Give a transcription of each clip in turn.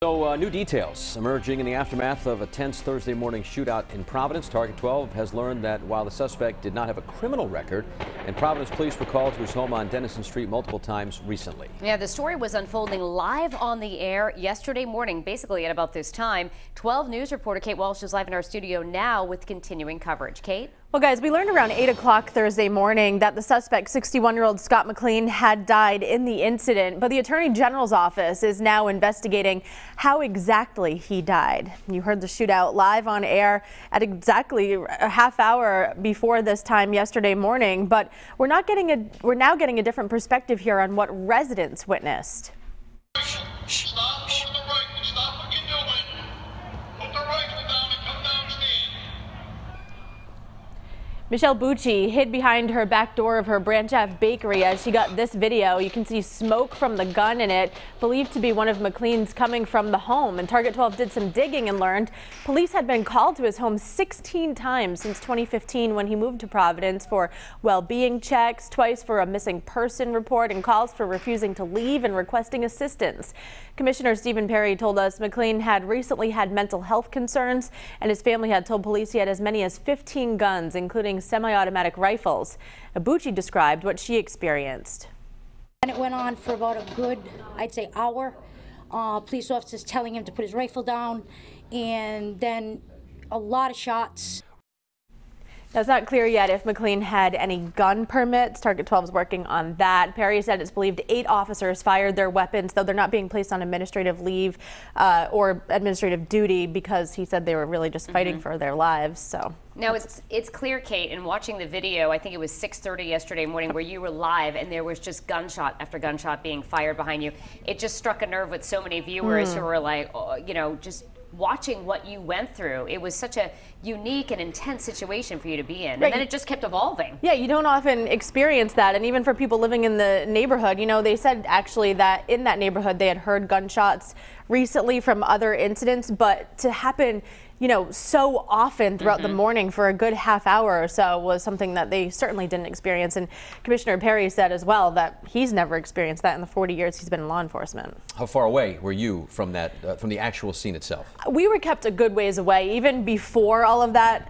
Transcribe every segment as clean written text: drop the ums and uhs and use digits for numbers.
So new details emerging in the aftermath of a tense Thursday morning shootout in Providence. Target 12 has learned that while the suspect did not have a criminal record, and Providence police were called to his home on Denison Street multiple times recently. Yeah, the story was unfolding live on the air yesterday morning, basically at about this time. 12 News reporter Kate Walsh is live in our studio now with continuing coverage. Kate? Well, guys, we learned around 8 o'clock Thursday morning that the suspect, 61-year-old Scott McLean, had died in the incident, but the Attorney General's office is now investigating how exactly he died. You heard the shootout live on air at exactly a half hour before this time yesterday morning, but we're now getting a different perspective here on what residents witnessed. Stop moving the right. Stop what you're doing. Put the rifle down and come down, stand. Michelle Bucci hid behind her back door of her Branch Ave bakery as she got this video. You can see smoke from the gun in it, believed to be one of McLean's coming from the home. And Target 12 did some digging and learned police had been called to his home 16 times since 2015 when he moved to Providence for well-being checks, twice for a missing person report, and calls for refusing to leave and requesting assistance. Commissioner Stephen Paré told us McLean had recently had mental health concerns, and his family had told police he had as many as 15 guns, including semi-automatic rifles. Bucci described what she experienced. And it went on for about a good, I'd say, hour. Police officers telling him to put his rifle down, and then a lot of shots. Now, it's not clear yet if McLean had any gun permits. Target 12 is working on that. Perry said it's believed 8 officers fired their weapons, though they're not being placed on administrative leave or administrative duty because he said they were really just fighting for their lives. So now it's clear, Kate, in watching the video, I think it was 6:30 yesterday morning where you were live and there was just gunshot after gunshot being fired behind you. It just struck a nerve with so many viewers who were like, oh, you know, just watching what you went through. It was such a unique and intense situation for you to be in. And then it just kept evolving. Yeah, you don't often experience that. And even for people living in the neighborhood, you know, they said actually that in that neighborhood they had heard gunshots recently from other incidents, but to happen, you know, so often throughout the morning for a good half hour or so was something that they certainly didn't experience. And Commissioner Paré said as well that he's never experienced that in the 40 years he's been in law enforcement. How far away were you from that, from the actual scene itself? We were kept a good ways away. Even before all of that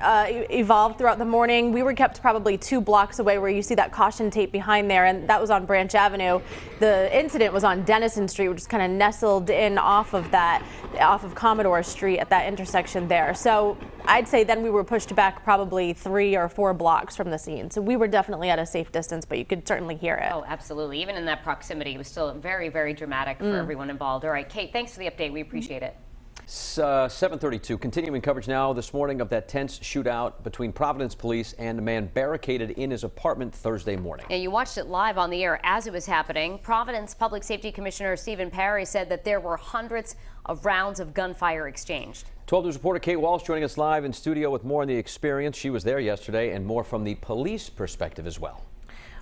evolved throughout the morning, we were kept probably 2 blocks away where you see that caution tape behind there, and that was on Branch Avenue. The incident was on Denison Street, which is kind of nestled in off of Commodore Street at that intersection there. So I'd say then we were pushed back probably 3 or 4 blocks from the scene. So we were definitely at a safe distance, but you could certainly hear it. Oh, absolutely. Even in that proximity, it was still very, very dramatic for everyone involved. All right, Kate, thanks for the update. We appreciate it. 7:32. Continuing coverage now this morning of that tense shootout between Providence police and a man barricaded in his apartment Thursday morning. Yeah, you watched it live on the air as it was happening. Providence Public Safety Commissioner Stephen Paré said that there were hundreds of rounds of gunfire exchanged. 12 News reporter Kate Walsh joining us live in studio with more on the experience. She was there yesterday and more from the police perspective as well.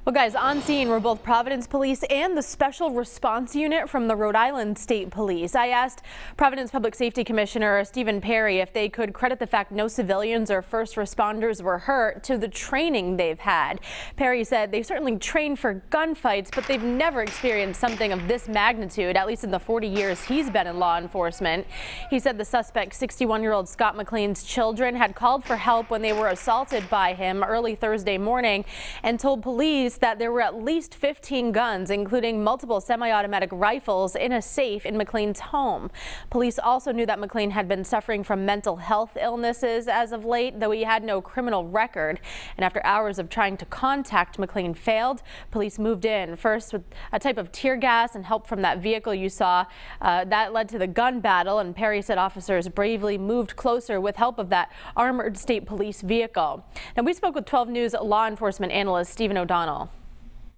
Well, guys, on scene were both Providence Police and the Special Response Unit from the Rhode Island State Police. I asked Providence Public Safety Commissioner Stephen Paré if they could credit the fact no civilians or first responders were hurt to the training they've had. Paré said they've certainly trained for gunfights, but they've never experienced something of this magnitude, at least in the 40 years he's been in law enforcement. He said the suspect, 61-year-old Scott McLean's children, had called for help when they were assaulted by him early Thursday morning and told police that there were at least 15 guns, including multiple semi-automatic rifles, in a safe in McLean's home. Police also knew that McLean had been suffering from mental health illnesses as of late, though he had no criminal record. And after hours of trying to contact McLean failed, police moved in first with a type of tear gas and help from that vehicle you saw. That led to the gun battle, and Paré said officers bravely moved closer with help of that armored state police vehicle. Now, we spoke with 12 News law enforcement analyst Stephen O'Donnell.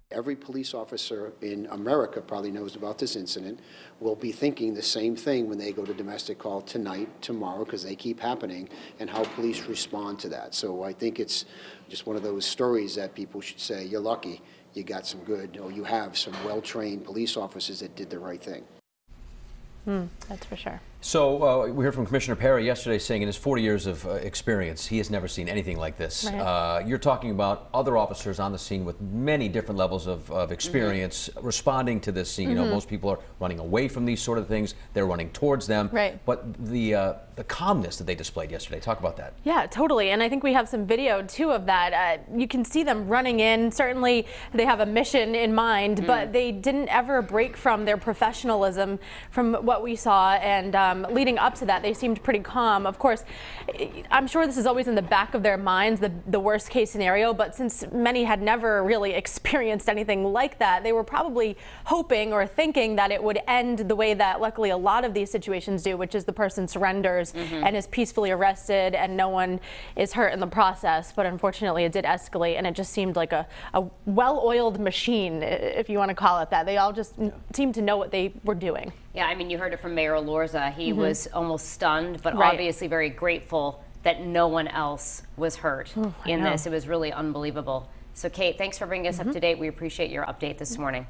Every police officer in America probably knows about this incident, will be thinking the same thing when they go to domestic call tonight, tomorrow, because they keep happening, and how police respond to that. So I think it's just one of those stories that people should say, you're lucky you got some good, or you have some well-trained police officers that did the right thing. That's for sure. So we heard from Commissioner Paré yesterday saying in his 40 years of experience, he has never seen anything like this. Right. You're talking about other officers on the scene with many different levels of experience responding to this scene. You know, most people are running away from these sort of things. They're running towards them. Right. But the calmness that they displayed yesterday, talk about that. Yeah, totally. And I think we have some video too of that. You can see them running in. Certainly they have a mission in mind, but they didn't ever break from their professionalism from what we saw. And leading up to that, they seemed pretty calm. Of course, I'm sure this is always in the back of their minds, the worst case scenario, but since many had never really experienced anything like that, they were probably hoping or thinking that it would end the way that luckily a lot of these situations do, which is the person surrenders and is peacefully arrested and no one is hurt in the process. But unfortunately it did escalate, and it just seemed like a well-oiled machine, if you want to call it that. They all just seemed to know what they were doing. Yeah, I mean, you heard it from Mayor Lorza. He was almost stunned, but Right. obviously very grateful that no one else was hurt in this. It was really unbelievable. So, Kate, thanks for bringing us up to date. We appreciate your update this morning.